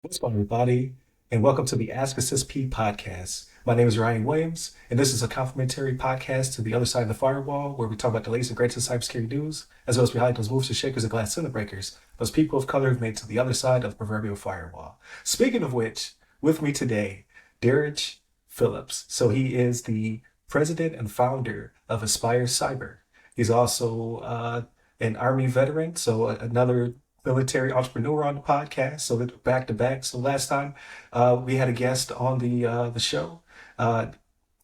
What's going on, everybody? And welcome to the Ask a CISSP podcast. My name is Ryan Williams, and this is a complimentary podcast to the other side of the firewall where we talk about the latest and greatest of cybersecurity news, as well as behind those movers and shakers and glass cylinder breakers, those people of color who've made it to the other side of the proverbial firewall. Speaking of which, with me today, Derrich Phillips. So he is the president and founder of Aspire Cyber. He's also an Army veteran, so another military entrepreneur on the podcast. So that back to back. So last time we had a guest on the show, uh,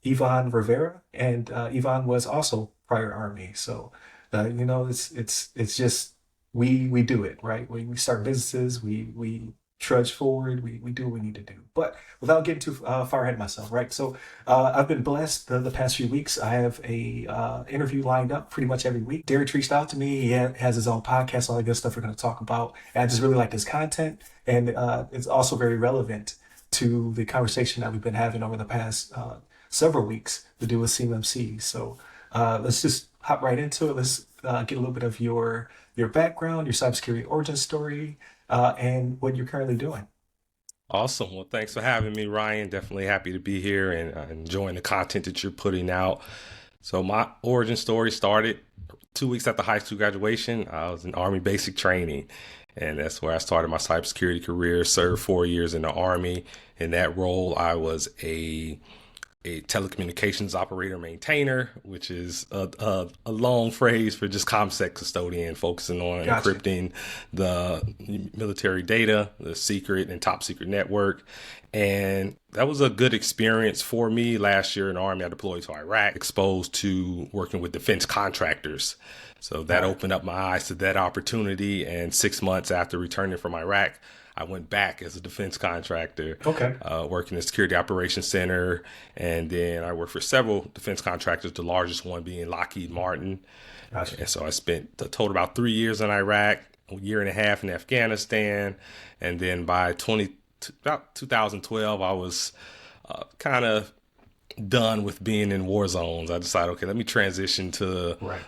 Ivan Rivera, and Ivan was also prior Army. So it's just we do it right. We start businesses. We trudge forward. We do what we need to do. But without getting too far ahead of myself, right? So I've been blessed the past few weeks. I have a interview lined up pretty much every week. Derek reached out to me. He has his own podcast, all that good stuff we're going to talk about. And I just really like his content. And it's also very relevant to the conversation that we've been having over the past several weeks to do with CMMC. So let's just hop right into it. Let's get a little bit of your background, your cybersecurity origin story, and what you're currently doing. Awesome. Well, thanks for having me, Ryan. Definitely happy to be here and enjoying the content that you're putting out. So my origin story started 2 weeks after high school graduation. I was in Army basic training, and that's where I started my cybersecurity career. Served 4 years in the Army. In that role, I was a telecommunications operator maintainer, which is a long phrase for just ComSec custodian, focusing on Gotcha. encrypting the military data, the secret and top secret network. And that was a good experience for me. Last year in the Army, I deployed to Iraq, exposed to working with defense contractors. So that Right. opened up my eyes to that opportunity. And 6 months after returning from Iraq, I went back as a defense contractor, Okay. working in the Security Operations Center. And then I worked for several defense contractors, the largest one being Lockheed Martin. Gotcha. And so I spent a total about 3 years in Iraq, a year and a half in Afghanistan. And then by about 2012, I was kind of done with being in war zones. I decided, okay, let me transition to Right.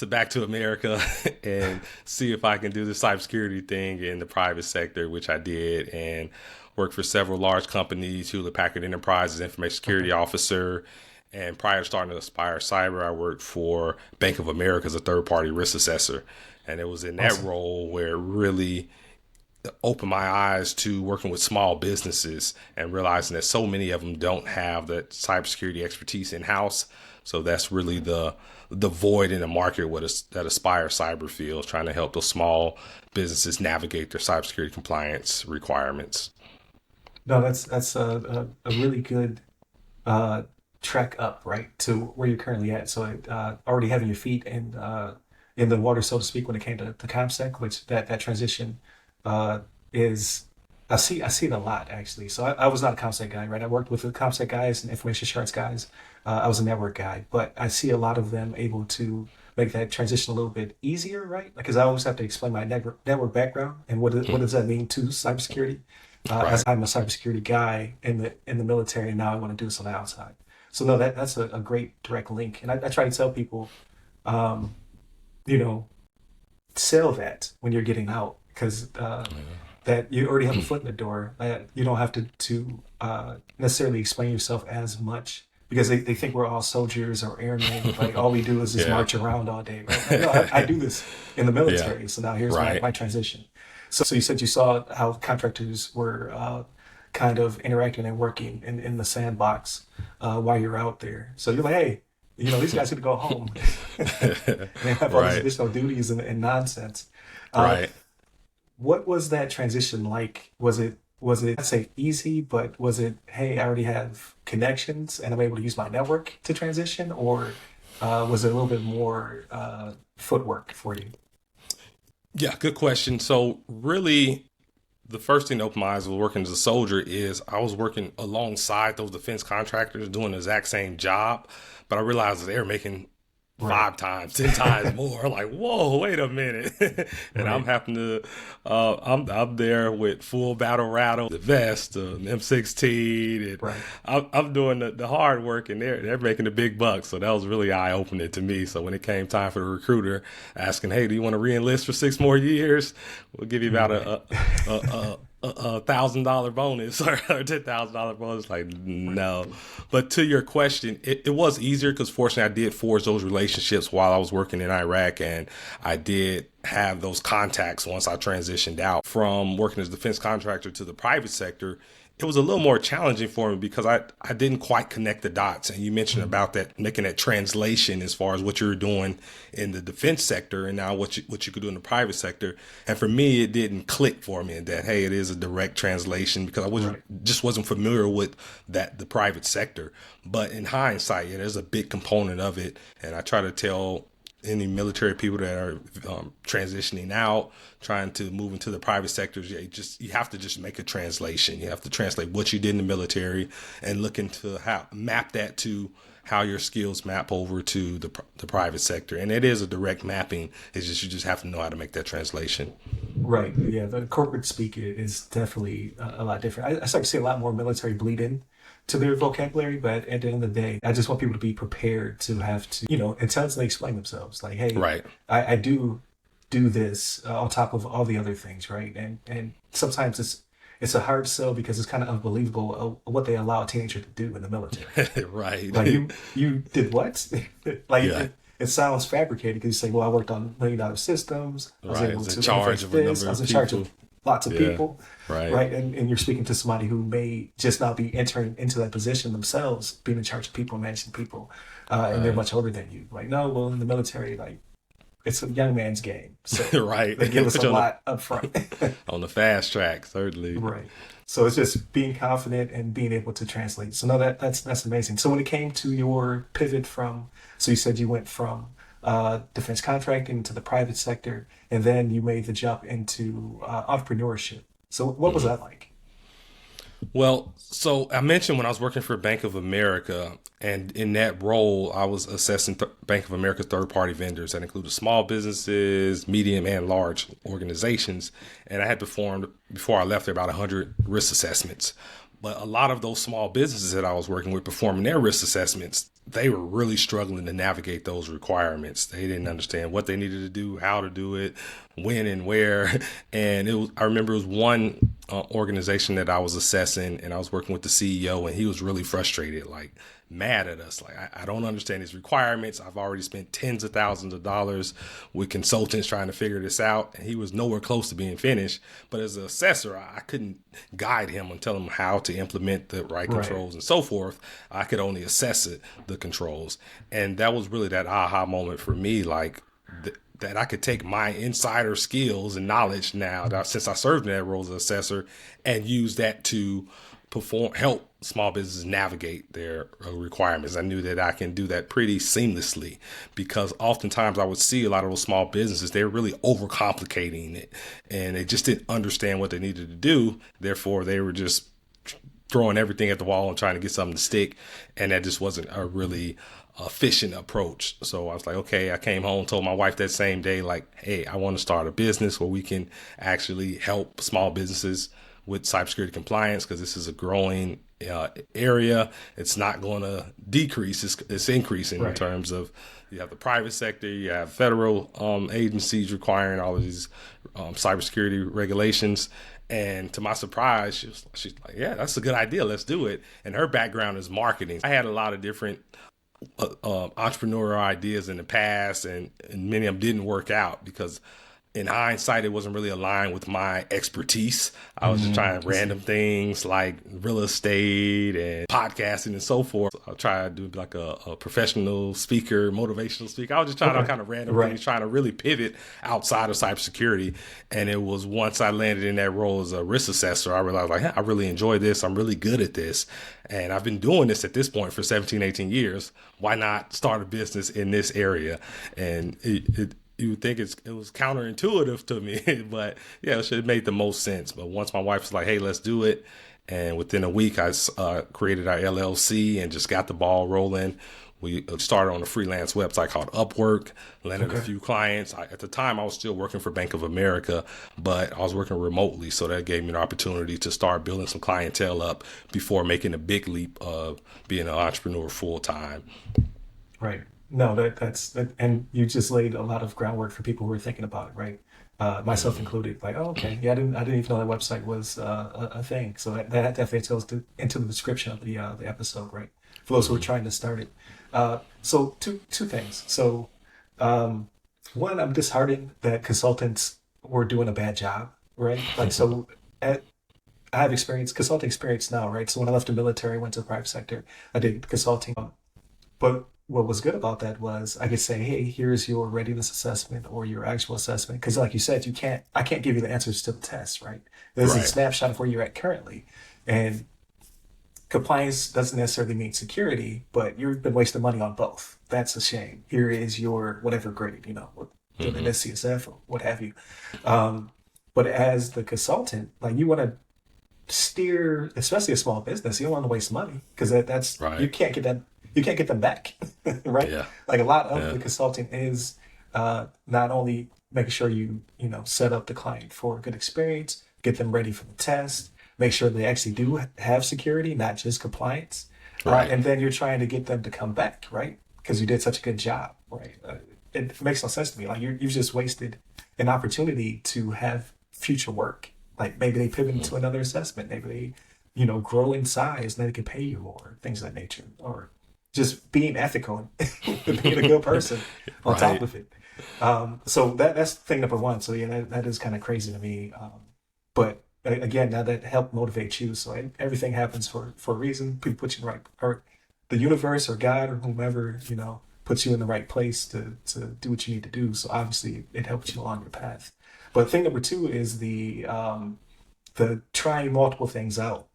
back to America and see if I can do the cybersecurity thing in the private sector, which I did, and worked for several large companies, Hewlett Packard Enterprises, information security officer. And prior to starting to Aspire Cyber, I worked for Bank of America as a third party risk assessor. And it was in that Awesome. role where it really opened my eyes to working with small businesses and realizing that so many of them don't have that cybersecurity expertise in house. So that's really the void in the market that Aspire Cyber feels, trying to help those small businesses navigate their cybersecurity compliance requirements. No, that's a really good uh, trek up, right, to where you're currently at. So already having your feet in the water, so to speak, when it came to ComSec, which that transition uh, is I see it a lot actually. So I was not a ComSec guy, right? I worked with the ComSec guys and information assurance guys. I was a network guy, but I see a lot of them able to make that transition a little bit easier, right? Because I always have to explain my network background and what does that mean to cybersecurity. As Right. I'm a cybersecurity guy in the military, and now I want to do this on the outside. So no, that's a great direct link, and I try to tell people, um, you know, sell that when you're getting out because that you already have a foot in the door. That you don't have to necessarily explain yourself as much because they think we're all soldiers or airmen. Like all we do is just Yeah. march around all day. Right? Like, no, I do this in the Yeah. military. So now here's my, Right. my transition. So you said you saw how contractors were kind of interacting and working in the sandbox while you're out there. So you're like, hey, these guys get to go home. They have all these Right. additional duties and nonsense. Uh, Right. what was that transition like? Was it I'd say easy, but was it, hey, I already have connections and I'm able to use my network to transition, or was it a little bit more footwork for you? Yeah. Good question. So really, the first thing that opened my eyes was working as a soldier is I was working alongside those defense contractors doing the exact same job, but I realized that they were making Right, 5 times, 10 times more. Like, whoa, wait a minute. And I'm right, having to, I'm there with full battle rattle, the vest, the M16, and right. I'm doing the hard work, and they're making the big bucks. So that was really eye opening to me. So when it came time for the recruiter asking, hey, do you want to re-enlist for 6 more years? We'll give you about Right. a a $1,000 bonus or $10,000 bonus. Like, no. But to your question, it was easier because fortunately I did forge those relationships while I was working in Iraq, and I did have those contacts once I transitioned out from working as a defense contractor to the private sector. It was a little more challenging for me because I didn't quite connect the dots. And you mentioned about that, making that translation as far as what you were doing in the defense sector and now what you could do in the private sector. And for me, it didn't click for me that, hey, it is a direct translation, because I just wasn't familiar with the private sector. But in hindsight, yeah, there's a big component of it. And I try to tell any military people that are transitioning out, trying to move into the private sectors, you have to just make a translation. You have to translate what you did in the military and look into how map that to how your skills map over to the private sector. And it is a direct mapping. It's just, you just have to know how to make that translation. Right. Yeah. The corporate speak is definitely a lot different. I start to see a lot more military bleed in to their vocabulary, but at the end of the day, I just want people to be prepared to have to, intelligently explain themselves. Like, hey, Right. I do this on top of all the other things, right? And sometimes it's a hard sell because it's kind of unbelievable what they allow a teenager to do in the military. Right. Like you did what? Like Yeah. it sounds fabricated because you say, well, I worked on $1 million systems. I was Right. able It's to in charge interface of a this. I number was of in charge people. of lots of Yeah. people, Right. right? And you're speaking to somebody who may just not be entering into that position themselves, being in charge of people, managing people, and they're Right. much older than you. Like, no, well, in the military, like it's a young man's game, so Right. they give us Put a you lot up front. on the fast track, certainly. Right. So it's just being confident and being able to translate. So no, that's amazing. So when it came to your pivot from, so you said you went from defense contracting to the private sector, and then you made the jump into entrepreneurship. So what was that like? Well, so I mentioned when I was working for Bank of America, and in that role, I was assessing Bank of America's third-party vendors. That included small businesses, medium, and large organizations. And I had performed, before I left there, about 100 risk assessments. But a lot of those small businesses that I was working with performing their risk assessments, they were really struggling to navigate those requirements. They didn't understand what they needed to do, how to do it, when and where. And I remember it was one organization that I was assessing, and I was working with the CEO, and he was really frustrated, like mad at us. Like, I don't understand these requirements. I've already spent tens of thousands of dollars with consultants trying to figure this out. And he was nowhere close to being finished. But as an assessor, I couldn't guide him and tell him how to implement the right controls and so forth. I could only assess the controls. And that was really that aha moment for me, like that I could take my insider skills and knowledge now, that since I served in that role as an assessor, and use that to help small businesses navigate their requirements. I knew that I can do that pretty seamlessly, because oftentimes I would see a lot of those small businesses, they're really overcomplicating it, and they just didn't understand what they needed to do. Therefore, they were just throwing everything at the wall and trying to get something to stick. And that just wasn't a really efficient approach. So I was like, okay, I came home, told my wife that same day, like, hey, I want to start a business where we can actually help small businesses with cybersecurity compliance, because this is a growing area. It's not going to decrease. It's increasing in terms of, you have the private sector, you have federal agencies requiring all of these cybersecurity regulations. And to my surprise, she's like, yeah, that's a good idea. Let's do it. And her background is marketing. I had a lot of different entrepreneurial ideas in the past, and many of them didn't work out because in hindsight, it wasn't really aligned with my expertise. I was just trying random things like real estate and podcasting and so forth. I tried to do like a professional speaker, motivational speaker. I was just trying all kind of random things, trying to really pivot outside of cybersecurity. And it was once I landed in that role as a risk assessor, I realized, like, hey, I really enjoy this. I'm really good at this. And I've been doing this at this point for 17, 18 years. Why not start a business in this area? And you would think it was counterintuitive to me, but yeah, it should have made the most sense. But once my wife was like, hey, let's do it. And within a week, I created our LLC and just got the ball rolling. We started on a freelance website called Upwork, landed a few clients. At the time, I was still working for Bank of America, but I was working remotely. So that gave me an opportunity to start building some clientele up before making a big leap of being an entrepreneur full time. Right. No, that's and you just laid a lot of groundwork for people who are thinking about it, right? myself included. Like, oh, okay, yeah, I didn't even know that website was a thing. So that definitely goes into the description of the episode, right? For those who are trying to start it. So two things. So um, one, I'm disheartened that consultants were doing a bad job, right? Like, so at, I have experience, consulting experience now, right? So when I left the military, went to the private sector, I did consulting. But what was good about that was I could say, hey, here's your readiness assessment or your actual assessment. Because like you said, I can't give you the answers to the test, right? This is a Right. snapshot of where you're at currently. And compliance doesn't necessarily mean security, but you've been wasting money on both. That's a shame. Here is your whatever grade, doing an Hmm. SCSF or what have you. Um, but as the consultant, like you want to steer, especially a small business, you don't want to waste money because that's Right. you can't get them back, right? Yeah. Like a lot of Yeah. the consulting is not only making sure you set up the client for a good experience, get them ready for the test, make sure they actually do have security, not just compliance, Right. and then you're trying to get them to come back, right? Because you did such a good job, right? It makes no sense to me. Like you've just wasted an opportunity to have future work. Like maybe they pivot into another assessment. Maybe they, grow in size and then they can pay you more, things of that nature. Or just being ethical and being a good person on top Right. of it. So that's thing number one. So yeah, that is kind of crazy to me. But again, now that helped motivate you. So everything happens for a reason. People put you in the right, or the universe or God or whomever, puts you in the right place to do what you need to do. So obviously it helps you along your path. But thing number two is the trying multiple things out.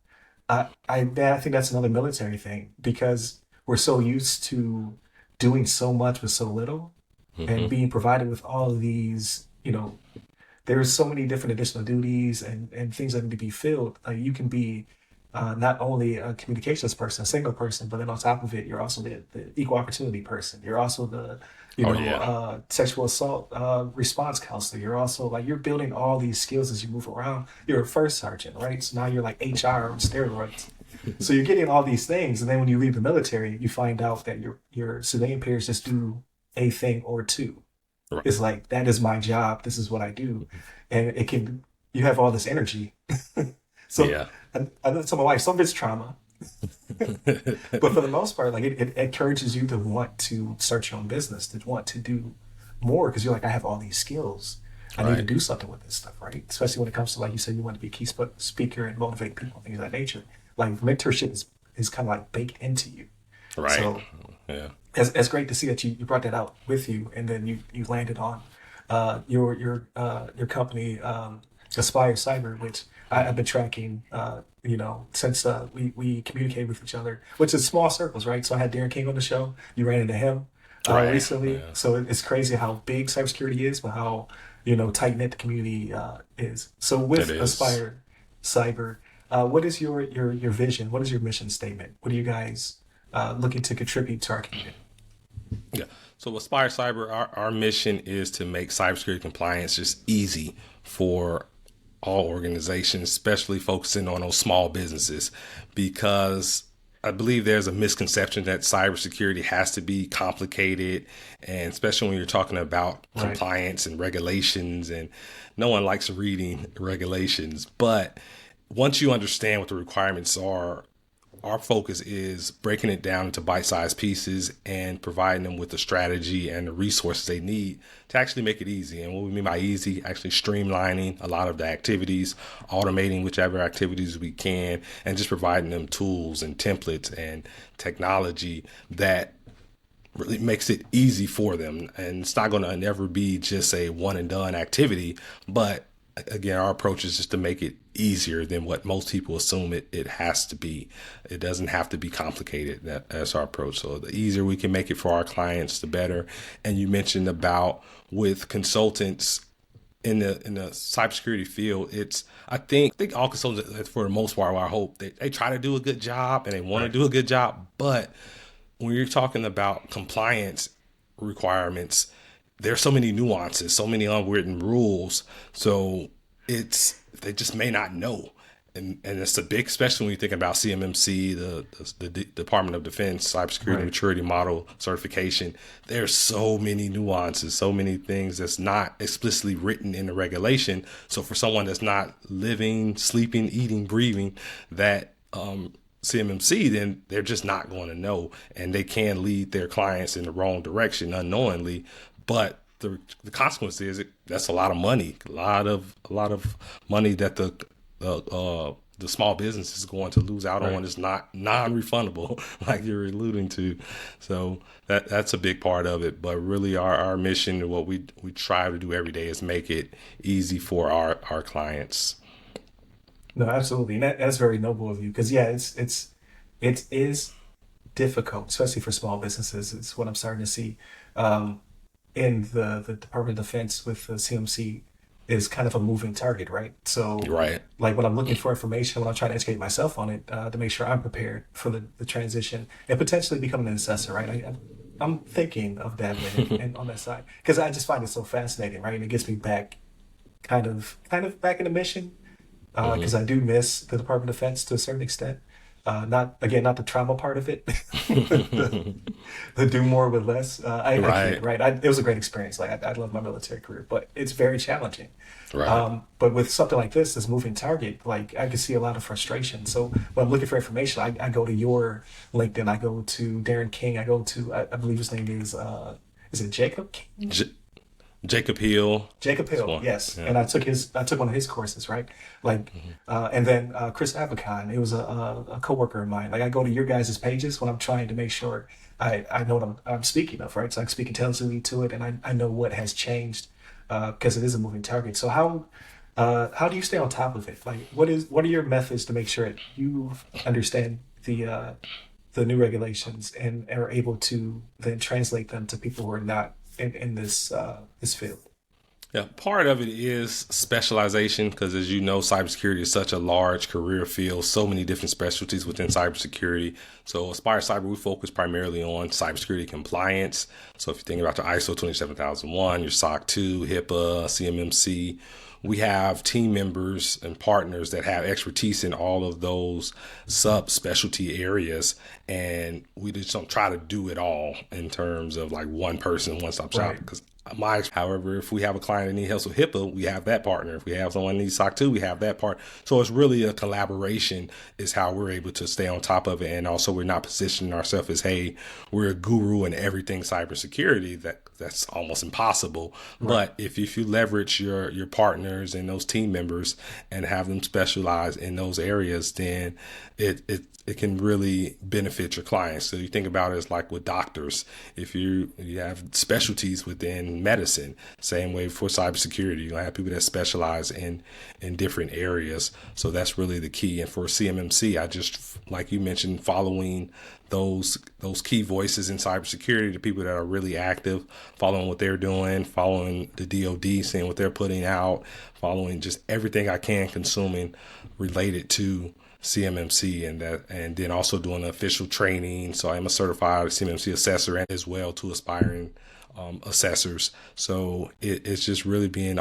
I think that's another military thing because we're so used to doing so much with so little and Hmm. being provided with all of these, there's so many different additional duties and things that need to be filled. Like you can be not only a communications person, a single person, but then on top of it, you're also the equal opportunity person. You're also the, Oh yeah. sexual assault response counselor. You're also like you're building all these skills as you move around. You're a first sergeant, right? So now you're like HR on steroids. So you're getting all these things, and then when you leave the military, you find out that your civilian peers just do a thing or two. Right. It's like that is my job. This is what I do, and it can you have all this energy. So Yeah. I know to my wife, some of it's trauma, but for the most part, like it encourages you to want to start your own business, to want to do more because you're like, I have all these skills. I need to Right. do something with this stuff, right? Especially when it comes to like you said, you want to be a key speaker and motivate people, things of that nature. Like mentorship is kind of like baked into you. Right. So Yeah. it's great to see that you brought that out with you, and then you landed on your company, Aspire Cyber, which I've been tracking, since we communicated with each other, which is small circles, right? So I had Darren King on the show. You ran into him Right. recently, Yeah. so it's crazy how big cybersecurity is, but how tight knit the community is. So It with is. Aspire Cyber, what is your vision? What is your mission statement? What are you guys looking to contribute to our community? Yeah. So Aspire Cyber, our mission is to make cybersecurity compliance just easy for all organizations, especially focusing on those small businesses, because I believe there's a misconception that cybersecurity has to be complicated, and especially when you're talking about Right. compliance and regulations, and no one likes reading regulations. But once you understand what the requirements are, our focus is breaking it down into bite-sized pieces and providing them with the strategy and the resources they need to actually make it easy. And what we mean by easy, actually streamlining a lot of the activities, automating whichever activities we can, and just providing them tools and templates and technology that really makes it easy for them. And it's not going to never be just a one and done activity, but again, our approach is just to make it easier than what most people assume it has to be. It doesn't have to be complicated. That's our approach. So the easier we can make it for our clients, the better. And you mentioned about with consultants in the cybersecurity field, it's I think all consultants for the most part, I hope they try to do a good job and they want to Right. do a good job, but when you're talking about compliance requirements, there's so many nuances, so many unwritten rules. So it's they just may not know. and it's a big, especially when you think about CMMC, the Department of Defense Cybersecurity Right. Maturity Model Certification. There's so many nuances, so many things that's not explicitly written in the regulation. So for someone that's not living, sleeping, eating, breathing that CMMC, then they're just not going to know, and they can lead their clients in the wrong direction unknowingly. But the consequence is that's a lot of money, a lot of money that the small business is going to lose out Right. on. Is not non-refundable, like you're alluding to. So that's a big part of it. But really, our mission and what we try to do every day is make it easy for our clients. No, absolutely. And that's very noble of you because yeah, it is difficult, especially for small businesses. It's what I'm starting to see. Um, in the Department of Defense with the CMC is kind of a moving target, right? So, Right. like when I'm looking for information, when I'm trying to educate myself on it to make sure I'm prepared for the transition and potentially becoming an assessor, right? I'm thinking of dabbling in on that side because I just find it so fascinating, right? And it gets me back, kind of back in the mission because I do miss the Department of Defense to a certain extent. Not again, not the trauma part of it, the, the do more with less. I kid, Right. right? It was a great experience. Like I love my military career, but it's very challenging. Right. But with something like this moving target, like I can see a lot of frustration. So when I'm looking for information, I go to your LinkedIn, I go to Darren King, I go to I believe his name is it Jacob King? J- Jacob Hill. Jacob That's Hill, one. yes, Yeah. and I took one of his courses, right? Like, and then Chris Avacon, it was a coworker of mine. Like, I go to your guys' pages when I'm trying to make sure I know what I'm speaking of, right? So I can speak intelligently to it, and I know what has changed because it is a moving target. So how do you stay on top of it? Like, what are your methods to make sure that you understand the new regulations and are able to then translate them to people who are not in this field? Yeah, part of it is specialization because, as you know, cybersecurity is such a large career field, so many different specialties within cybersecurity. So, Aspire Cyber, we focus primarily on cybersecurity compliance. So, if you think about your ISO 27001, your SOC 2, HIPAA, CMMC, we have team members and partners that have expertise in all of those subspecialty areas, and we just don't try to do it all in terms of like one person, one stop shop. Right. Because however, if we have a client that needs help with HIPAA, we have that partner. If we have someone that needs SOC 2, we have that part. So it's really a collaboration is how we're able to stay on top of it. And also we're not positioning ourselves as, hey, we're a guru in everything cybersecurity. That's almost impossible. Right. But if you leverage your partners and those team members and have them specialize in those areas, then it can really benefit your clients. So you think about it as like with doctors. If you have specialties within medicine, same way for cybersecurity, you have people that specialize in different areas. So that's really the key. And for CMMC, I just, like you mentioned, following those key voices in cybersecurity, the people that are really active, following what they're doing, following the DoD, seeing what they're putting out, following just everything I can consuming related to CMMC, and then also doing official training. So I'm a certified CMMC assessor and as well to aspiring assessors. So it's just really being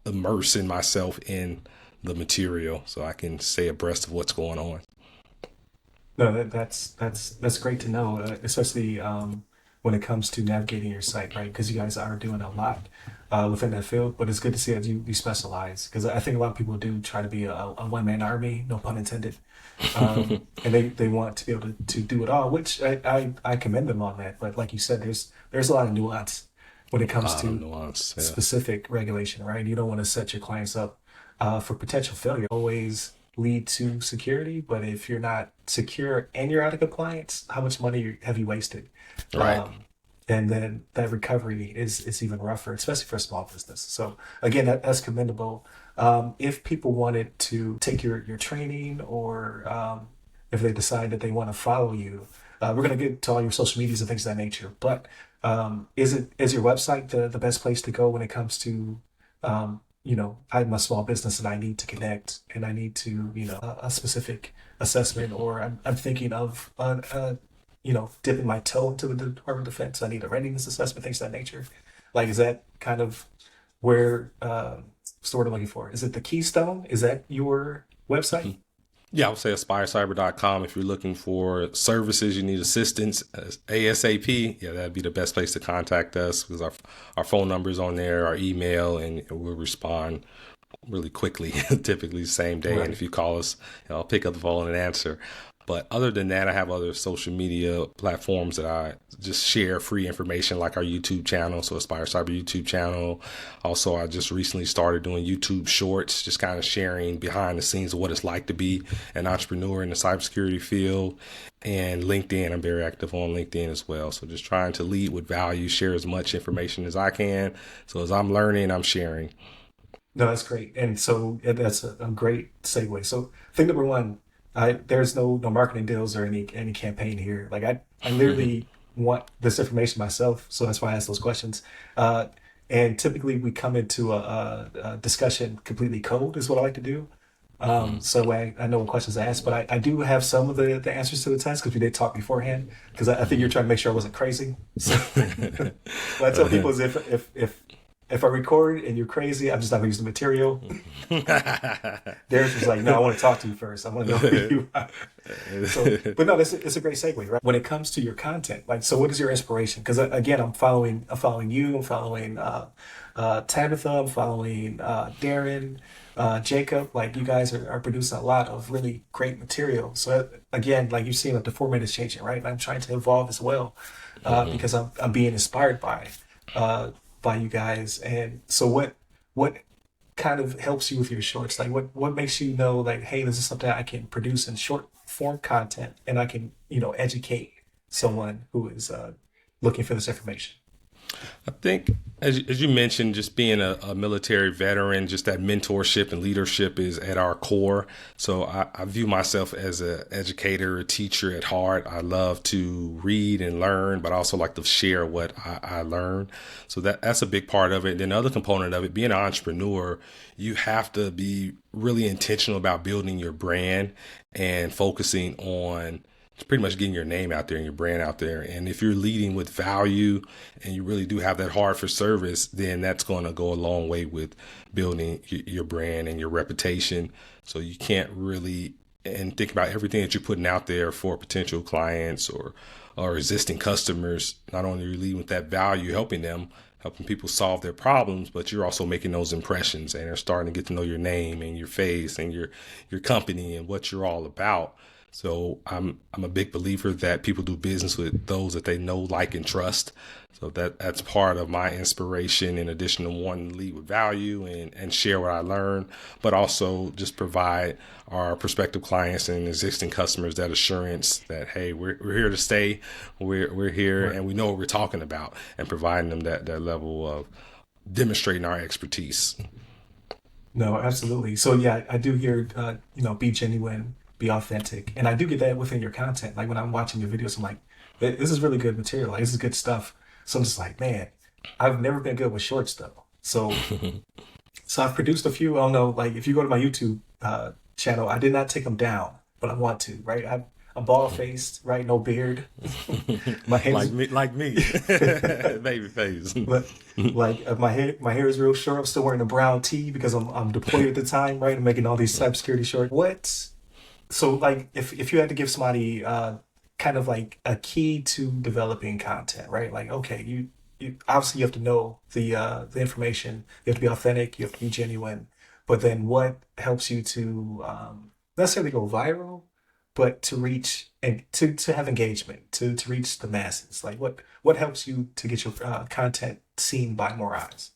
immersing myself in the material so I can stay abreast of what's going on. No, that's great to know, especially when it comes to navigating your site, right? Because you guys are doing a lot within that field, but it's good to see that you specialize. Because I think a lot of people do try to be a one man army, no pun intended, and they want to be able to do it all, which I commend them on that. But like you said, there's a lot of nuance when it comes to Nuance, yeah. specific regulation, right? You don't want to set your clients up for potential failure. Always lead to security, but if you're not secure and you're out of compliance, how much money have you wasted? Right. And then that recovery is even rougher, especially for a small business. So again, that's commendable. If people wanted to take your training or if they decide that they want to follow you, we're going to get to all your social medias and things of that nature. But is your website the best place to go when it comes to I'm a small business and I need to connect and I need to a specific assessment or I'm thinking of dipping my toe into the Department of Defense. I need a readiness assessment, things of that nature. Like, is that kind of where what's the word I'm looking for? Is it the keystone? Is that your website? Yeah, I would say aspirecyber.com. If you're looking for services, you need assistance, ASAP, yeah, that'd be the best place to contact us because our phone number is on there, our email, and we'll respond really quickly, typically the same day. And Right. if you call us, I'll pick up the phone and answer. But other than that, I have other social media platforms that I just share free information, like our YouTube channel, so Aspire Cyber YouTube channel. Also, I just recently started doing YouTube Shorts, just kind of sharing behind the scenes of what it's like to be an entrepreneur in the cybersecurity field. And LinkedIn, I'm very active on LinkedIn as well. So just trying to lead with value, share as much information as I can. So as I'm learning, I'm sharing. No, that's great. And so that's a great segue. So thing number one, there's no marketing deals or any campaign here. Like I literally want this information myself. So that's why I ask those questions. And typically we come into a discussion completely cold is what I like to do. So I know what questions to ask, but I do have some of the answers to the test because we did talk beforehand. Because I think you're trying to make sure I wasn't crazy. So what I tell people is if I record and you're crazy, I'm just not gonna use the material. Derrich was like, "No, I want to talk to you first. I want to know who you are." So, but no, it's a great segue, right? When it comes to your content, like, so what is your inspiration? Because again, I'm following you, I'm following Tabitha, I'm following Darren, Jacob. Like, you guys are producing a lot of really great material. So again, like you've seen, like the format is changing, right? And I'm trying to evolve as well because I'm being inspired uh, by you guys. And so what kind of helps you with your shorts? Like what makes you know like, hey, this is something I can produce in short form content and I can, educate someone who is looking for this information. I think, as you mentioned, just being a military veteran, just that mentorship and leadership is at our core. So I view myself as an educator, a teacher at heart. I love to read and learn, but also like to share what I learn. So that's a big part of it. And then the other component of it, being an entrepreneur, you have to be really intentional about building your brand and focusing on pretty much getting your name out there and your brand out there. And if you're leading with value and you really do have that heart for service, then that's going to go a long way with building your brand and your reputation. So you can't really and think about everything that you're putting out there for potential clients or existing customers. Not only are you leading with that value, helping people solve their problems, but you're also making those impressions and they're starting to get to know your name and your face and your company and what you're all about. So I'm a big believer that people do business with those that they know, like, and trust. So that's part of my inspiration, in addition to wanting to lead with value and share what I learn, but also just provide our prospective clients and existing customers that assurance that, hey, we're here to stay, we're here, Right. and we know what we're talking about, and providing them that level of demonstrating our expertise. No, absolutely. So yeah, I do hear, be genuine, be authentic, and I do get that within your content. Like when I'm watching your videos, I'm like, this is really good material. Like this is good stuff. So I'm just like, man, I've never been good with shorts though. So I've produced a few. I don't know, like if you go to my YouTube channel, I did not take them down, but I want to. Right, I'm bald faced, right, no beard. My like hands, me, like me, baby face. but like my hair is real short. I'm still wearing a brown tee because I'm deployed at the time, right? I'm making all these cybersecurity shorts. What? So like if you had to give somebody kind of like a key to developing content, right? Like okay, you obviously you have to know the information, you have to be authentic, you have to be genuine, but then what helps you to not necessarily go viral, but to reach and to have engagement, to reach the masses? Like what helps you to get your content seen by more eyes?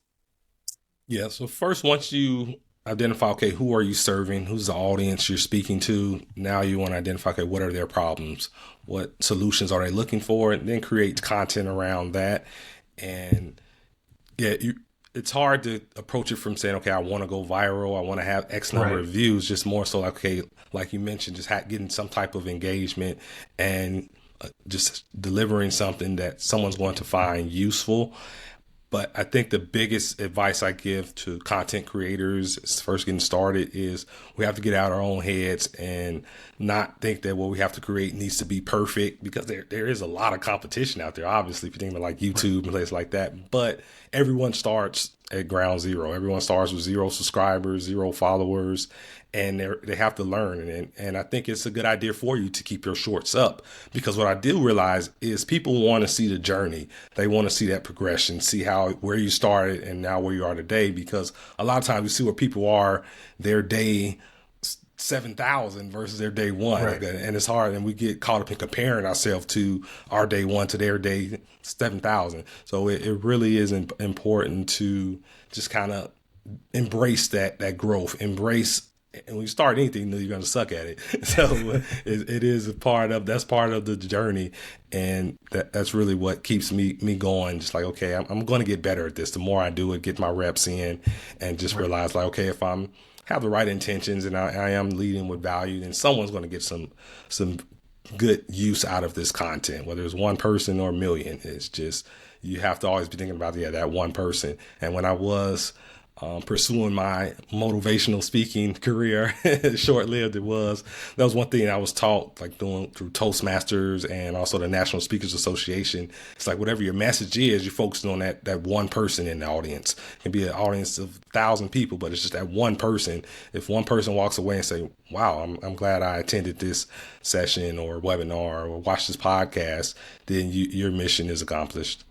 Yeah. So first, once you identify, okay, who are you serving? Who's the audience you're speaking to? Now you want to identify, okay, what are their problems? What solutions are they looking for? And then create content around that. And yeah, it's hard to approach it from saying, okay, I want to go viral. I want to have X number Right. of views. Just more so like, okay, like you mentioned, just getting some type of engagement and just delivering something that someone's going to find useful. But I think the biggest advice I give to content creators first getting started is we have to get out our own heads and not think that what we have to create needs to be perfect, because there is a lot of competition out there. Obviously, if you think about like YouTube and places like that, but everyone starts at ground zero. Everyone starts with 0 subscribers, 0 followers, and they have to learn. And I think it's a good idea for you to keep your shorts up, because what I do realize is people want to see the journey. They want to see that progression, see where you started and now where you are today, because a lot of times we see where people are their day 7,000 versus their day one. Right. And it's hard, and we get caught up in comparing ourselves to our day one to their day 7,000. So it really is important to just kind of embrace that growth, embrace. And when you start anything new, you're going to suck at it. So it is that's part of the journey. And that's really what keeps me going. Just like, okay, I'm going to get better at this. The more I do it, get my reps in, and just realize like, okay, if I'm have the right intentions and I am leading with value, then someone's going to get some good use out of this content, whether it's one person or a million. It's just, you have to always be thinking about, that one person. And when I was pursuing my motivational speaking career, short-lived that was one thing I was taught, like doing through Toastmasters and also the National Speakers Association. It's like whatever your message is, you're focusing on that one person in the audience. It can be an audience of 1,000 people, but it's just that one person. If one person walks away and say, wow, I'm glad I attended this session or webinar or watched this podcast, then your mission is accomplished.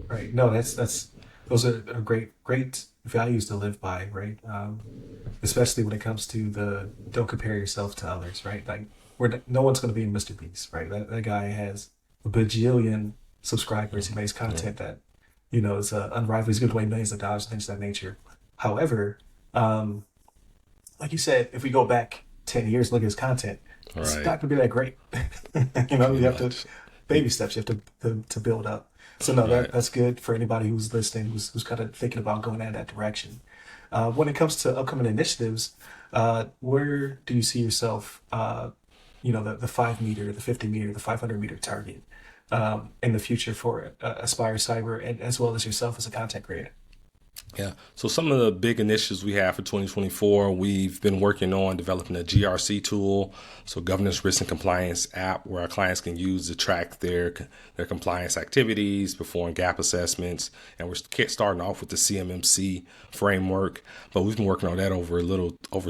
Right. No, those are great values to live by, right? Especially when it comes to don't compare yourself to others, right? Like no one's going to be Mr. Beast, right? That guy has a bajillion subscribers. He makes content that, is unrivaled. He's going to make millions of dollars, things of that nature. However, like you said, if we go back 10 years, look at his content, it's not going to be that great. You have to baby steps. You have to build up. So no, that's good for anybody who's listening, who's kind of thinking about going in that direction. When it comes to upcoming initiatives, where do you see yourself? The 5 meter, the 50 meter, the 500 meter target in the future for Aspire Cyber, and as well as yourself as a content creator. Yeah. So some of the big initiatives we have for 2024, we've been working on developing a GRC tool, so governance, risk, and compliance app, where our clients can use to track their compliance activities, perform gap assessments, and we're starting off with the CMMC framework. But we've been working on that over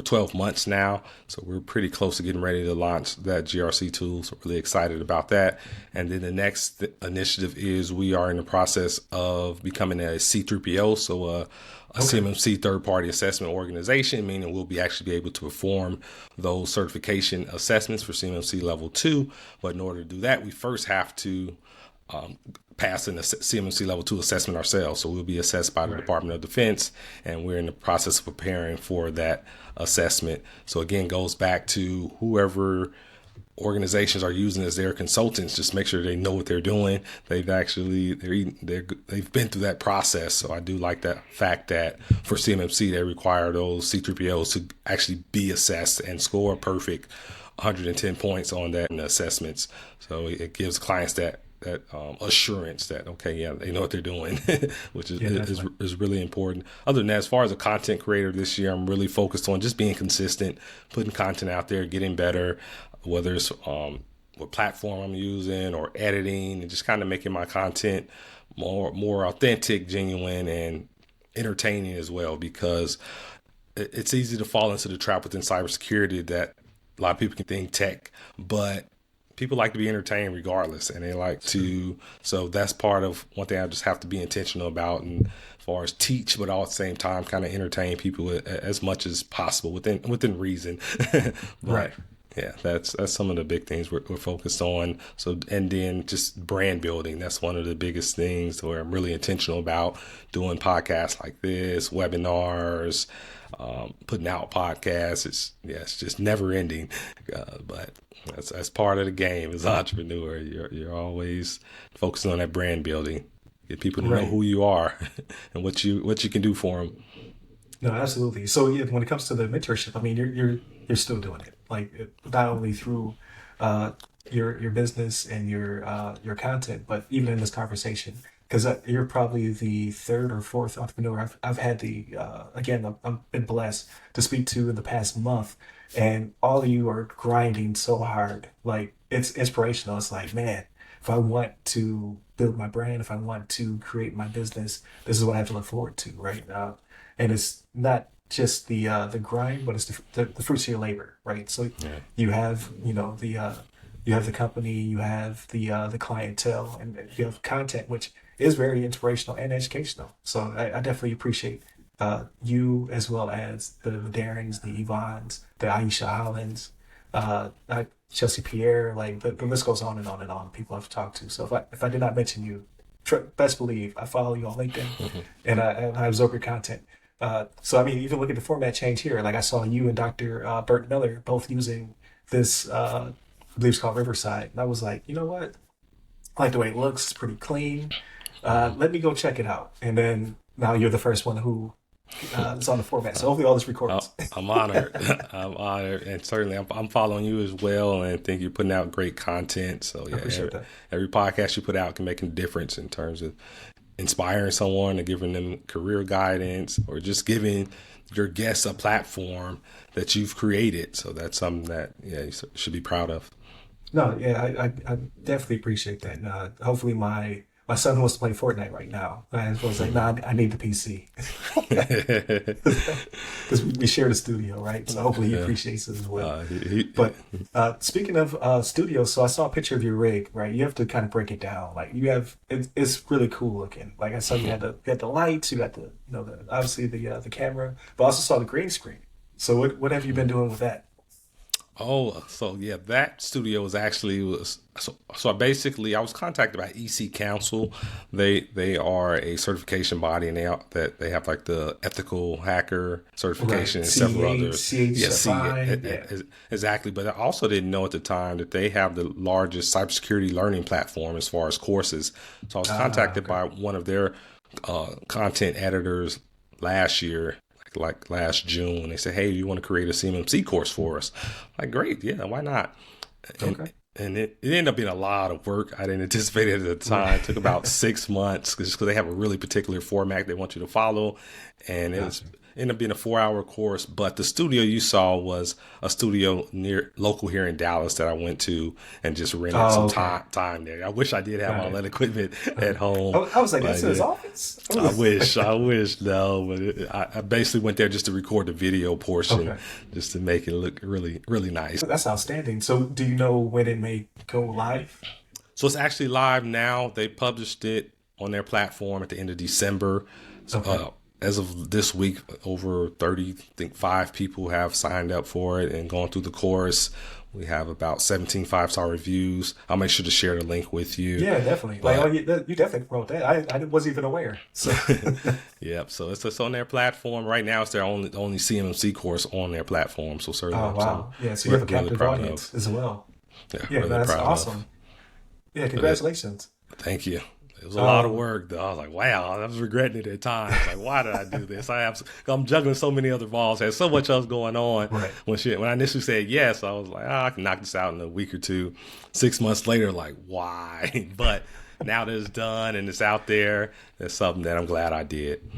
12 months now, so we're pretty close to getting ready to launch that GRC tool. So we're really excited about that. And then the next initiative is we are in the process of becoming a C3PO, so a CMMC third-party assessment organization, meaning we'll be able to perform those certification assessments for CMMC level 2. But in order to do that, we first have to pass in the CMMC level 2 assessment ourselves. So we'll be assessed by the Department of Defense, and we're in the process of preparing for that assessment. So again, goes back to whoever organizations are using as their consultants, just make sure they know what they're doing. They've been through that process. So I do like that fact that for CMMC, they require those C3POs to actually be assessed and score perfect 110 points on that in the assessments. So it gives clients that assurance that, they know what they're doing, which is really important. Other than that, as far as a content creator this year, I'm really focused on just being consistent, putting content out there, getting better, whether it's what platform I'm using or editing, and just kind of making my content more authentic, genuine, and entertaining as well, because it's easy to fall into the trap within cybersecurity that a lot of people can think tech, but people like to be entertained regardless, and they like to. So that's part of one thing I just have to be intentional about, and as far as teach, but all at the same time kind of entertain people as much as possible within reason. Right. Yeah, that's some of the big things we're focused on. So, and then just brand building. That's one of the biggest things where I'm really intentional about doing podcasts like this, webinars, putting out podcasts. It's just never ending. But that's part of the game as an entrepreneur. You're always focusing on that brand building. Get people to know who you are and what you can do for them. No, absolutely. So yeah, when it comes to the mentorship, I mean, you're still doing it, like not only through your business and your content, but even in this conversation, because you're probably the third or fourth entrepreneur I've had again, I've been blessed to speak to in the past month, and all of you are grinding so hard. Like, it's inspirational. It's like, man, if I want to build my brand, if I want to create my business, this is what I have to look forward to, right? And it's not just the grind, but it's the fruits of your labor, right? So Yeah. you have, you have the company, you have the clientele, and you have content, which is very inspirational and educational. So I definitely appreciate you, as well as the Darrens, the Yvonnes, the Aisha Hollands, Chelsea Pierre. Like the list goes on and on and on. People I've talked to. So if I did not mention you, best believe I follow you on LinkedIn, and I absorb your content. So I mean, even look at the format change here. Like I saw you and Dr. Burt Miller both using this, I believe it's called Riverside, and I was like, you know what? I like the way it looks. It's pretty clean. Let me go check it out. And then now you're the first one who is on the format. So hopefully all this records. I'm honored. I'm honored, and certainly I'm following you as well, and think you're putting out great content. So I yeah, appreciate that. every podcast you put out can make a difference in terms of inspiring someone and giving them career guidance, or just giving your guests a platform that you've created. So that's something that you should be proud of. No, yeah, I definitely appreciate that. Hopefully my son who wants to play Fortnite right now, I was like, nah, I need the PC because we share the studio, right? So hopefully he Yeah. appreciates it as well. He, But speaking of studios, so I saw a picture of your rig, right? You have to kind of break it down. Like you have, it's really cool looking. Like I saw you had the lights, you got the obviously the camera, but I also saw the green screen. So what have you been doing with that? Oh, so yeah, that studio was so basically I was contacted by EC Council. They are a certification body, and they have like the ethical hacker certification Right, and several CA, others. Yeah, CHFI, yeah. exactly. But I also didn't know at the time that they have the largest cybersecurity learning platform as far as courses. So I was contacted Okay. by one of their content editors last year, like last June. They said, "Hey, you want to create a CMMC course for us?" Like, great, yeah, why not? And Okay. it ended up being a lot of work. I didn't anticipate it at the time. It took about 6 months just because they have a really particular format they want you to follow, and it was Gotcha. ended up being a 4 hour course. But the studio you saw was a studio near local here in Dallas that I went to and just rented some Oh, okay. time there. I wish I did have Got all it. that equipment at home, I was like, that's but in his yeah. office? I wish, no, but I basically went there just to record the video portion, Okay. just to make it look really, really nice. That's outstanding. So do you know when it may go live? So it's actually live now. They published it on their platform at the end of December. So, Okay. as of this week, over 30, I think 5 people have signed up for it and gone through the course. We have about 17 5-star reviews. I'll make sure to share the link with you. Yeah, definitely. Like, oh, But you definitely wrote that. I wasn't even aware. So, yep, so it's on their platform right now. It's their only CMMC course on their platform. So certainly, oh, I'm something wow. Yeah, so you have a really captive proud audience of. as well. Yeah, Yeah, really that's proud of. awesome. Yeah, But it, congratulations. Thank you. It was a lot of Um, work, though. I was like, wow, I was regretting it at times. Like, why did I do this? I'm juggling so many other balls. There's so much else going on. right. When I initially said yes, I was like, I can knock this out in a week or two. 6 months later, like, why? But now that it's done and it's out there, that's something that I'm glad I did.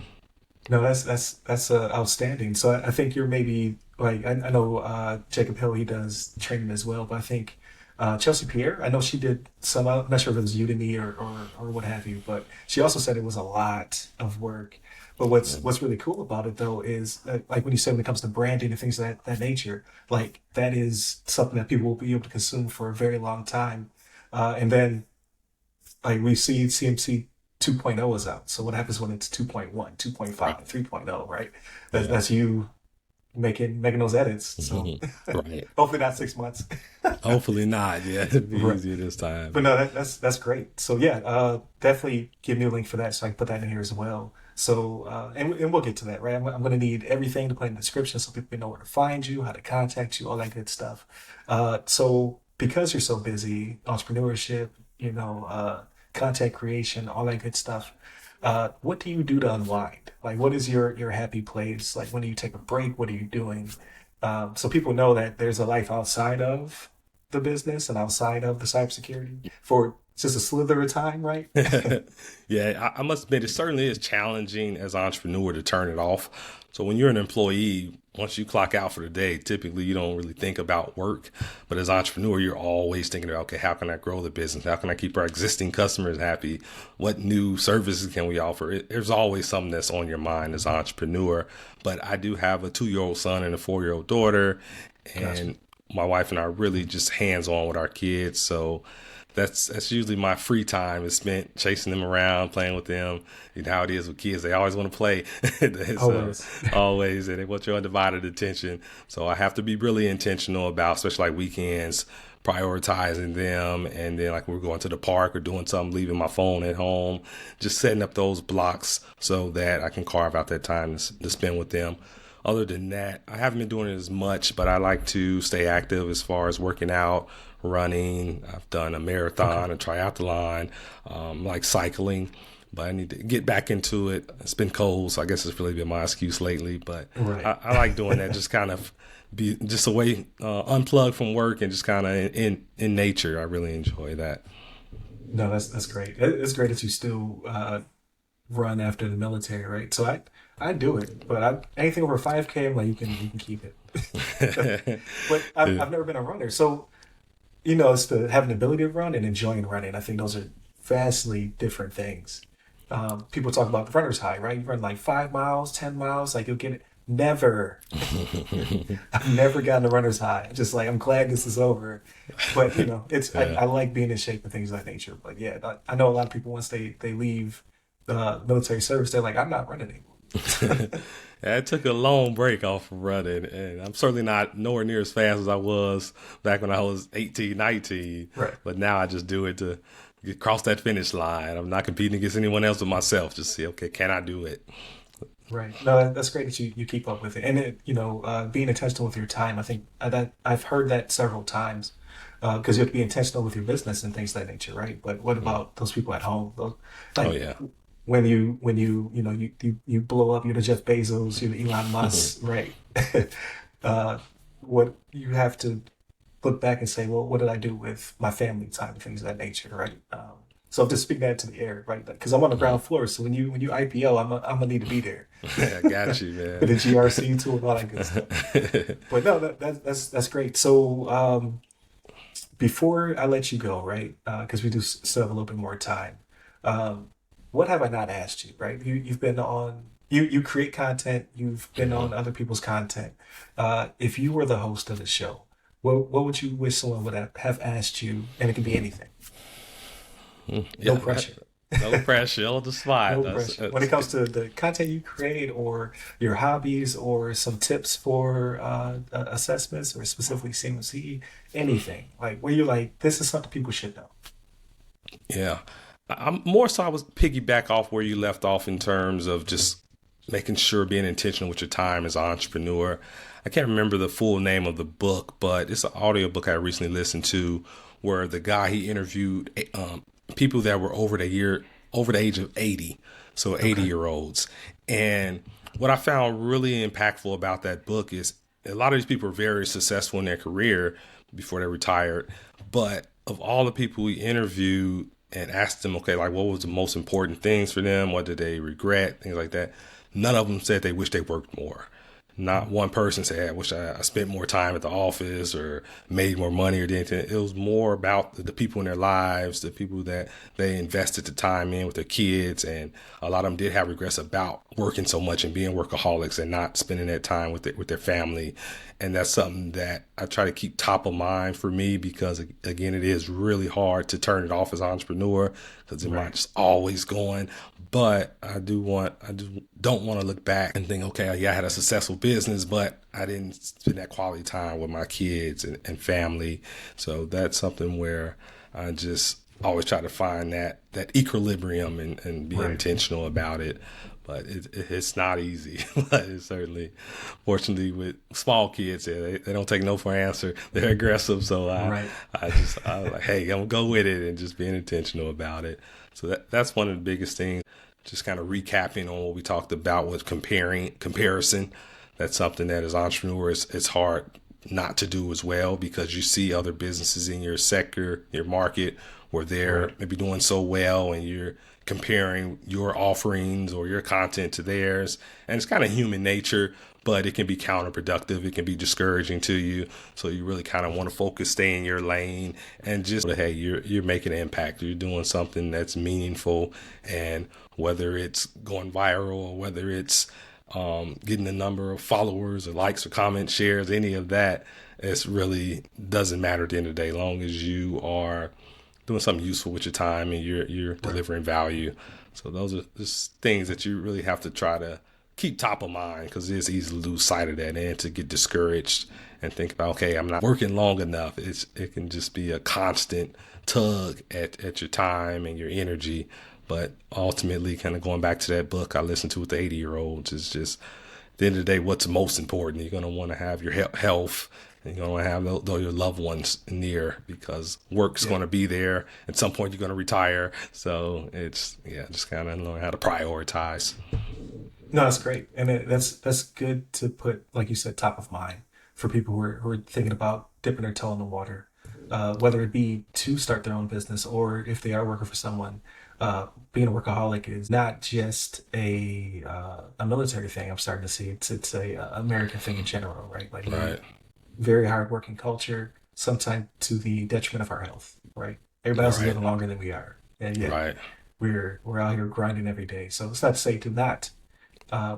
No, that's outstanding. So I think you're maybe like I know Jacob Hill, he does training as well, but I think Chelsea Pierre, I know she did some. I'm not sure if it was Udemy or what have you, but she also said it was a lot of work. But what's really cool about it though is like when you say when it comes to branding and things of that nature, like that is something that people will be able to consume for a very long time. And then like we see CMC 2.0 is out. So what happens when it's 2.1, Right. 2.5, 3.0, right? Yeah. That's you making those edits. So Right. hopefully not 6 months. Hopefully not. Yeah, it'll be Right. easier this But time. no, that's great. So yeah, definitely give me a link for that so I can put that in here as well. So and we'll get to that, right? I'm going to need everything to put in the description so people know where to find you, how to contact you, all that good stuff. So because you're so busy, entrepreneurship, content creation, all that good stuff. What do you do to unwind? Like, what is your happy place? Like, when do you take a break? What are you doing? So people know that there's a life outside of the business and outside of the cybersecurity for It's just a slither of time, right? Yeah, I must admit, it certainly is challenging as an entrepreneur to turn it off. So when you're an employee, once you clock out for the day, typically you don't really think about work. But as an entrepreneur, you're always thinking about, okay, how can I grow the business? How can I keep our existing customers happy? What new services can we offer? There's always something that's on your mind as an entrepreneur. But I do have a 2-year-old son and a 4-year-old daughter, Gotcha. and my wife and I are really just hands on with our kids. So that's usually my free time is spent chasing them around, playing with them. You know how it is with kids; they always want to play. So Always. always, and they want your undivided attention. So I have to be really intentional about, especially like weekends, prioritizing them. And then like we're going to the park or doing something, leaving my phone at home, just setting up those blocks so that I can carve out that time to spend with them. Other than that, I haven't been doing it as much, but I like to stay active as far as working out, running. I've done a Okay. marathon, a triathlon, like cycling, but I need to get back into it. It's been cold, so I guess it's really been my excuse lately, but Right. I like doing that, just kind of be just away, unplug from work and just kind of in nature. I really enjoy that. No, that's great. It's great that you still run after the military, right? So I do it, but anything over 5K, I'm like you can keep it. But Yeah. I've never been a runner, so it's to have an ability to run and enjoying running. I think those are vastly different things. People talk about the runner's high, right? You run like 5 miles, 10 miles, like you'll get it. Never, I've never gotten a runner's high. Just like I'm glad this is over, but it's Yeah. I like being in shape and things of that nature. But yeah, I know a lot of people once they leave the military service, they're like, I'm not running anymore. Yeah, it took a long break off of running, and I'm certainly not nowhere near as fast as I was back when I was 18, 19. Right. But now I just do it to get cross that finish line. I'm not competing against anyone else but myself. Just see, okay, can I do it? Right. No, that's great that you keep up with it, and being intentional with your time. I think that I've heard that several times because you have to be intentional with your business and things of that nature, right? But what Mm. about those people at home? Oh Like yeah. when you blow up, you're the Jeff Bezos, you're the Elon Musk, right? uh, what you have to look back and say, well, what did I do with my family time and things of that nature, right? So just speak that to the air, right? Because I'm on the ground floor, so when you IPO, I'm gonna need to be there I got you, for man. the GRC tool and all that good stuff. But no, that's great. So before I let you go, right? Because we do still have a little bit more time. Um, what have I not asked you, right? You've been on. You create content. You've been Mhm. on other people's content. If you were the host of the show, what would you wish someone would have asked you? And it could be anything. No Yeah, pressure. no pressure on the spot. No pressure. When it comes to the content you create or your hobbies or some tips for assessments or specifically CMC, anything like where you're like, this is something people should know. Yeah. I'm more so I was piggyback off where you left off in terms of just making sure being intentional with your time as an entrepreneur. I can't remember the full name of the book, but it's an audio book I recently listened to where the guy he interviewed people that were over the age of 80, so 80 Okay. year olds. And what I found really impactful about that book is a lot of these people are very successful in their career before they retired, but of all the people we interviewed and asked them, okay, like what was the most important things for them? What did they regret? Things like that. None of them said they wish they worked more. Not one person said, I wish I spent more time at the office or made more money or anything. It was more about the people in their lives, the people that they invested the time in with their kids. And a lot of them did have regrets about working so much and being workaholics and not spending that time with their family. And that's something that I try to keep top of mind for me because, again, it is really hard to turn it off as an entrepreneur because it might Right. just always going. But I just don't want to look back and think, okay, yeah, I had a successful business, but I didn't spend that quality time with my kids and family. So that's something where I just always try to find that equilibrium and be Right. intentional about it. But it's not easy. But it's certainly, fortunately, with small kids, yeah, they don't take no for an answer. They're aggressive. So Right. I was like, hey, I'm gonna go with it and just being intentional about it. So that's one of the biggest things. Just kind of recapping on what we talked about with comparison. That's something that as entrepreneurs, it's hard not to do as well, because you see other businesses in your sector, your market, where they're maybe doing so well, and you're comparing your offerings or your content to theirs. And it's kind of human nature, but it can be counterproductive. It can be discouraging to you. So you really kind of want to focus, stay in your lane, and just, hey, you're making an impact. You're doing something that's meaningful. And whether it's going viral, or whether it's getting a number of followers or likes or comments, shares, any of that, it's really doesn't matter at the end of the day, long as you are doing something useful with your time and you're delivering value. So those are just things that you really have to try to keep top of mind, because it is easy to lose sight of that and to get discouraged and think about, okay, I'm not working long enough. It can just be a constant tug at your time and your energy. But ultimately, kind of going back to that book I listened to with the 80-year-olds, is just at the end of the day, what's most important. You're going to want to have your health, and you're going to want to have your loved ones near, because work's going to be there. At some point, you're going to retire. So it's, just kind of learn how to prioritize. No, that's great. And that's good to put, like you said, top of mind for people who are thinking about dipping their toe in the water, whether it be to start their own business or if they are working for someone. Being a workaholic is not just a military thing. I'm starting to see it's a American thing in general, right? Like very hardworking culture, sometimes to the detriment of our health, right? Everybody else is living longer than we are, and yet we're out here grinding every day. So it's not to say to not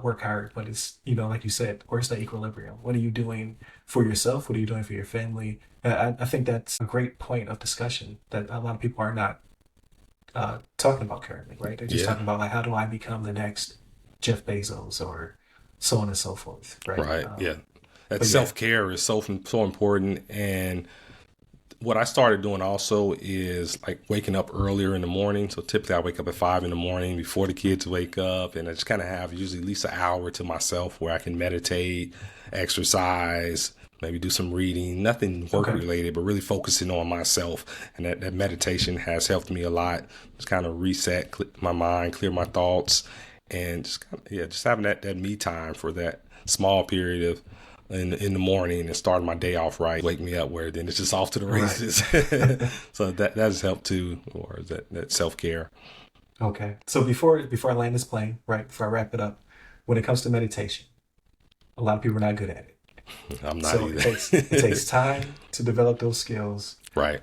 work hard, but it's, like you said, where's the equilibrium? What are you doing for yourself? What are you doing for your family? I think that's a great point of discussion that a lot of people are not talking about currently, right? They're just talking about, like, how do I become the next Jeff Bezos or so on and so forth, right? That self-care is so important. And what I started doing also is like waking up earlier in the morning. So typically I wake up at 5 a.m. before the kids wake up, and I just kind of have usually at least an hour to myself where I can meditate, exercise, maybe do some reading, nothing work related, but really focusing on myself. And that meditation has helped me a lot. Just kind of reset my mind, clear my thoughts, and just having that me time for that small period of in the morning and starting my day off right, wake me up, where then it's just off to the races. So that has helped too, or that self-care. Okay. So before I land this plane, right, before I wrap it up, when it comes to meditation, a lot of people are not good at it. I'm not either. It takes time to develop those skills. Right.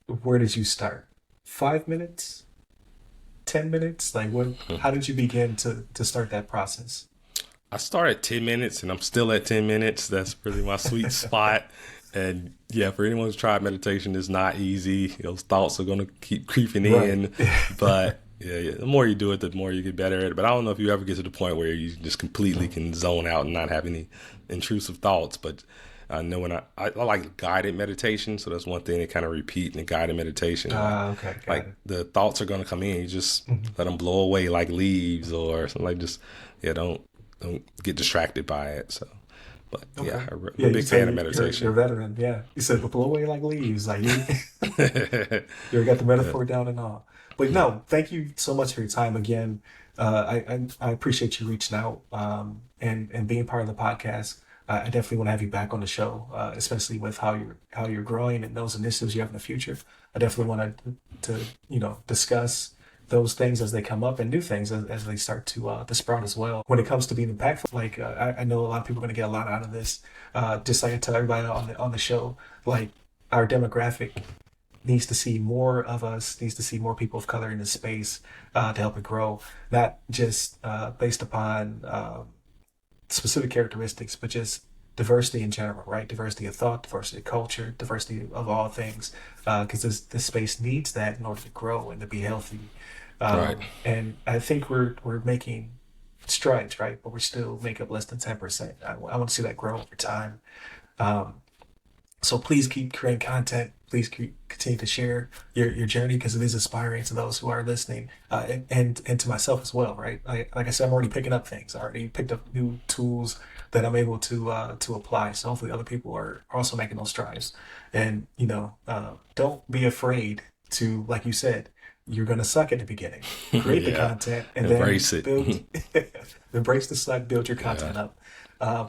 Where did you start? 5 minutes? 10 minutes? Like, how did you begin to start that process? I started at 10 minutes, and I'm still at 10 minutes. That's really my sweet spot. And for anyone who's tried meditation, it's not easy. Those thoughts are going to keep creeping in. But the more you do it, the more you get better at it. But I don't know if you ever get to the point where you just completely can zone out and not have any intrusive thoughts. But I know when I like guided meditation, so that's one thing they kind of repeat in the guided meditation. The thoughts are going to come in. You just let them blow away like leaves or something, like just don't get distracted by it. So, but I'm a big fan of meditation. You're a veteran, You said blow away like leaves, like you got the metaphor down and all. But no, thank you so much for your time again. I appreciate you reaching out and being part of the podcast. I definitely want to have you back on the show, especially with how you're growing and those initiatives you have in the future. I definitely want to discuss those things as they come up, and new things as they start to sprout as well. When it comes to being impactful, like I know a lot of people are going to get a lot out of this. Just like I tell everybody on the show, like our demographic needs to see more of us, needs to see more people of color in this space to help it grow, not just based upon specific characteristics, but just diversity in general, right? Diversity of thought, diversity of culture, diversity of all things, because this space needs that in order to grow and to be healthy. And I think we're making strides, right? But we still make up less than 10%. I want to see that grow over time. So please keep creating content. Please continue to share your journey, because it is inspiring to those who are listening, and to myself as well, right? Like I said, I'm already picking up things. I already picked up new tools that I'm able to apply. So hopefully other people are also making those strides. And don't be afraid to, like you said, you're going to suck at the beginning. Create the Yeah. content and then Embrace it. build, embrace the suck, build your Yeah. content up.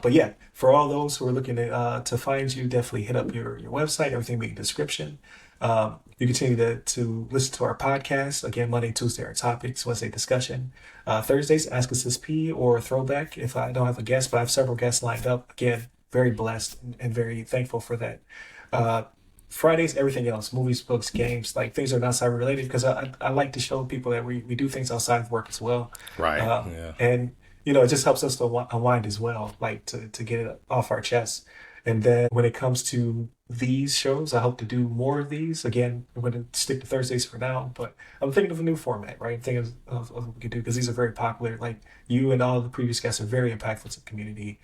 But yeah, for all those who are looking to find you, definitely hit up your website. Everything will be in the description. You continue to listen to our podcast. Again, Monday, Tuesday, our topics, Wednesday, discussion. Thursdays, Ask a CISSP or Throwback if I don't have a guest, but I have several guests lined up. Again, very blessed and very thankful for that. Uh, Fridays, everything else, movies, books, games, like things are not cyber related because I like to show people that we do things outside of work as well. Right. Um, Yeah. and, it just helps us to unwind as well, like to get it off our chest. And then when it comes to these shows, I hope to do more of these. Again, I'm going to stick to Thursdays for now, but I'm thinking of a new format, right? I'm thinking of what we could do because these are very popular. Like you and all the previous guests are very impactful to the community.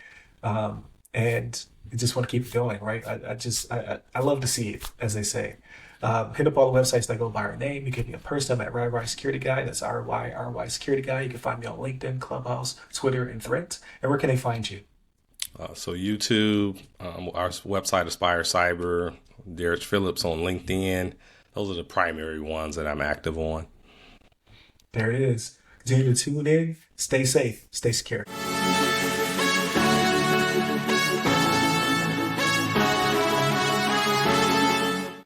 And I just want to keep it going, right? I love to see it, as they say. Hit up all the websites that go by our name. You can be a person. I'm at RY Security Guy. That's RY Security Guy. You can find me on LinkedIn, Clubhouse, Twitter, and Threads. And where can they find you? So YouTube, our website, Aspire Cyber, Derrich Phillips on LinkedIn. Those are the primary ones that I'm active on. There it is. Continue to tune in. Stay safe. Stay secure.